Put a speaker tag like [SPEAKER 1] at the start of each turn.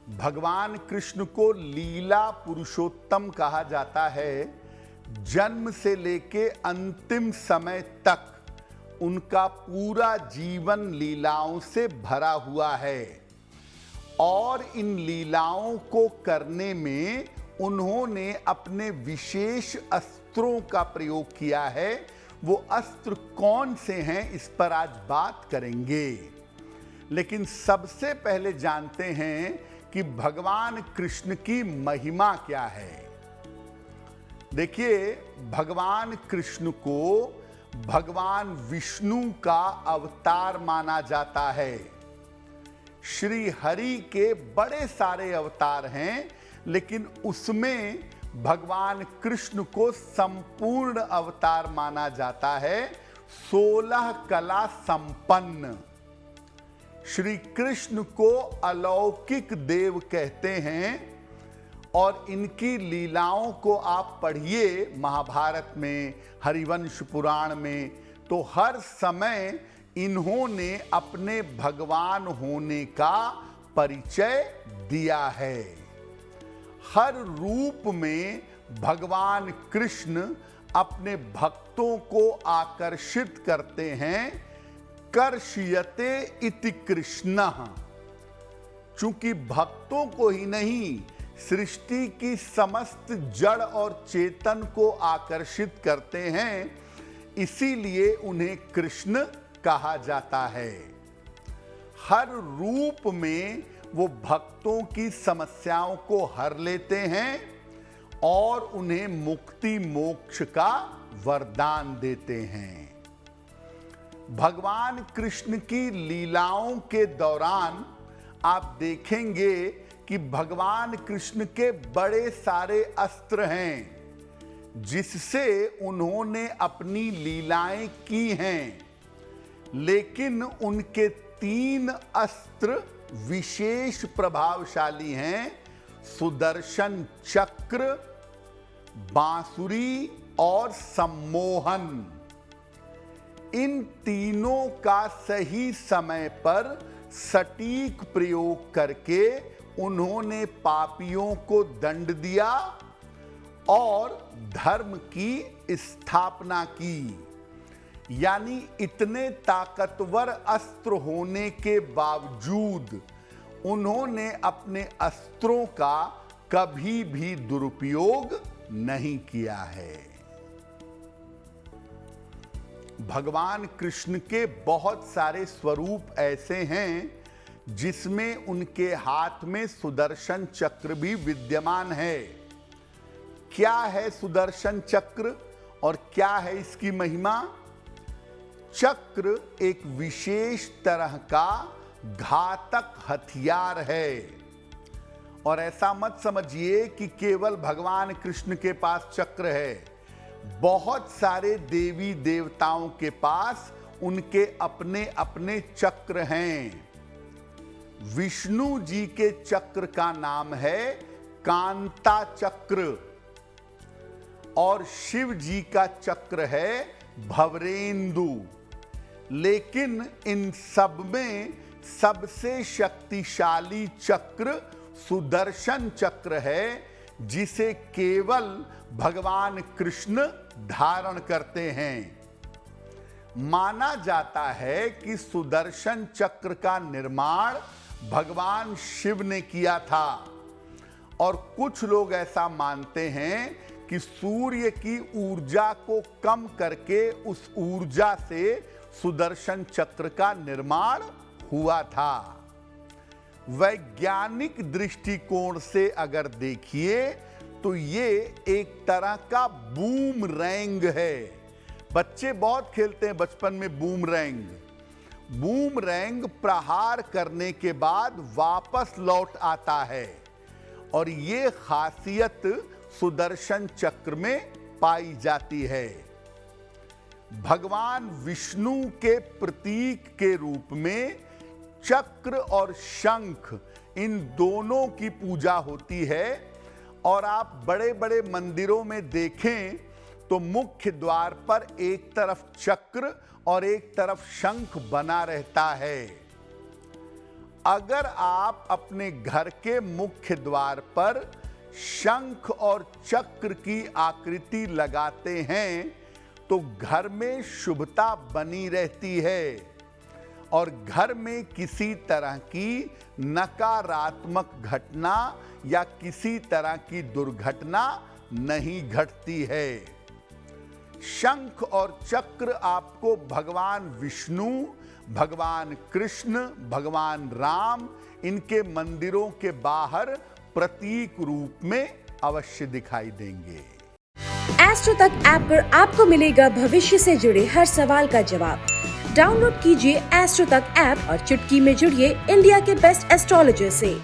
[SPEAKER 1] भगवान कृष्ण को लीला पुरुषोत्तम कहा जाता है। जन्म से लेके अंतिम समय तक उनका पूरा जीवन लीलाओं से भरा हुआ है और इन लीलाओं को करने में उन्होंने अपने विशेष अस्त्रों का प्रयोग किया है। वो अस्त्र कौन से हैं, इस पर आज बात करेंगे। लेकिन सबसे पहले जानते हैं कि भगवान कृष्ण की महिमा क्या है। देखिए, भगवान कृष्ण को भगवान विष्णु का अवतार माना जाता है। श्री हरि के बड़े सारे अवतार हैं, लेकिन उसमें भगवान कृष्ण को संपूर्ण अवतार माना जाता है। 16 कला संपन्न श्री कृष्ण को अलौकिक देव कहते हैं और इनकी लीलाओं को आप पढ़िए महाभारत में, हरिवंश पुराण में, तो हर समय इन्होंने अपने भगवान होने का परिचय दिया है। हर रूप में भगवान कृष्ण अपने भक्तों को आकर्षित करते हैं। कर्षयते इति कृष्णः, चूंकि भक्तों को ही नहीं, सृष्टि की समस्त जड़ और चेतन को आकर्षित करते हैं, इसीलिए उन्हें कृष्ण कहा जाता है। हर रूप में वो भक्तों की समस्याओं को हर लेते हैं और उन्हें मुक्ति मोक्ष का वरदान देते हैं। भगवान कृष्ण की लीलाओं के दौरान आप देखेंगे कि भगवान कृष्ण के बड़े सारे अस्त्र हैं जिससे उन्होंने अपनी लीलाएं की हैं, लेकिन उनके 3 अस्त्र विशेष प्रभावशाली हैं: सुदर्शन चक्र, बांसुरी और सम्मोहन। इन तीनों का सही समय पर सटीक प्रयोग करके उन्होंने पापियों को दंड दिया और धर्म की स्थापना की। यानी इतने ताकतवर अस्त्र होने के बावजूद उन्होंने अपने अस्त्रों का कभी भी दुरुपयोग नहीं किया है। भगवान कृष्ण के बहुत सारे स्वरूप ऐसे हैं जिसमें उनके हाथ में सुदर्शन चक्र भी विद्यमान है। क्या है सुदर्शन चक्र और क्या है इसकी महिमा? चक्र एक विशेष तरह का घातक हथियार है और ऐसा मत समझिए कि केवल भगवान कृष्ण के पास चक्र है। बहुत सारे देवी देवताओं के पास उनके अपने अपने चक्र हैं। विष्णु जी के चक्र का नाम है कांता चक्र और शिव जी का चक्र है भवरेंदु। लेकिन इन सब में सबसे शक्तिशाली चक्र सुदर्शन चक्र है, जिसे केवल भगवान कृष्ण धारण करते हैं। माना जाता है कि सुदर्शन चक्र का निर्माण भगवान शिव ने किया था और कुछ लोग ऐसा मानते हैं कि सूर्य की ऊर्जा को कम करके उस ऊर्जा से सुदर्शन चक्र का निर्माण हुआ था। वैज्ञानिक दृष्टिकोण से अगर देखिए तो ये एक तरह का बूमरैंग है। बच्चे बहुत खेलते हैं बचपन में बूमरैंग। बूमरैंग प्रहार करने के बाद वापस लौट आता है और ये खासियत सुदर्शन चक्र में पाई जाती है। भगवान विष्णु के प्रतीक के रूप में चक्र और शंख, इन दोनों की पूजा होती है और आप बड़े बड़े मंदिरों में देखें तो मुख्य द्वार पर एक तरफ चक्र और एक तरफ शंख बना रहता है। अगर आप अपने घर के मुख्य द्वार पर शंख और चक्र की आकृति लगाते हैं तो घर में शुभता बनी रहती है और घर में किसी तरह की नकारात्मक घटना या किसी तरह की दुर्घटना नहीं घटती है। शंख और चक्र आपको भगवान विष्णु, भगवान कृष्ण, भगवान राम इनके मंदिरों के बाहर प्रतीक रूप में अवश्य दिखाई देंगे।
[SPEAKER 2] एस्ट्रो तक ऐप पर आपको मिलेगा भविष्य से जुड़े हर सवाल का जवाब। डाउनलोड कीजिए एस्ट्रो तक ऐप और चुटकी में जुड़िए इंडिया के बेस्ट एस्ट्रोलॉजर से।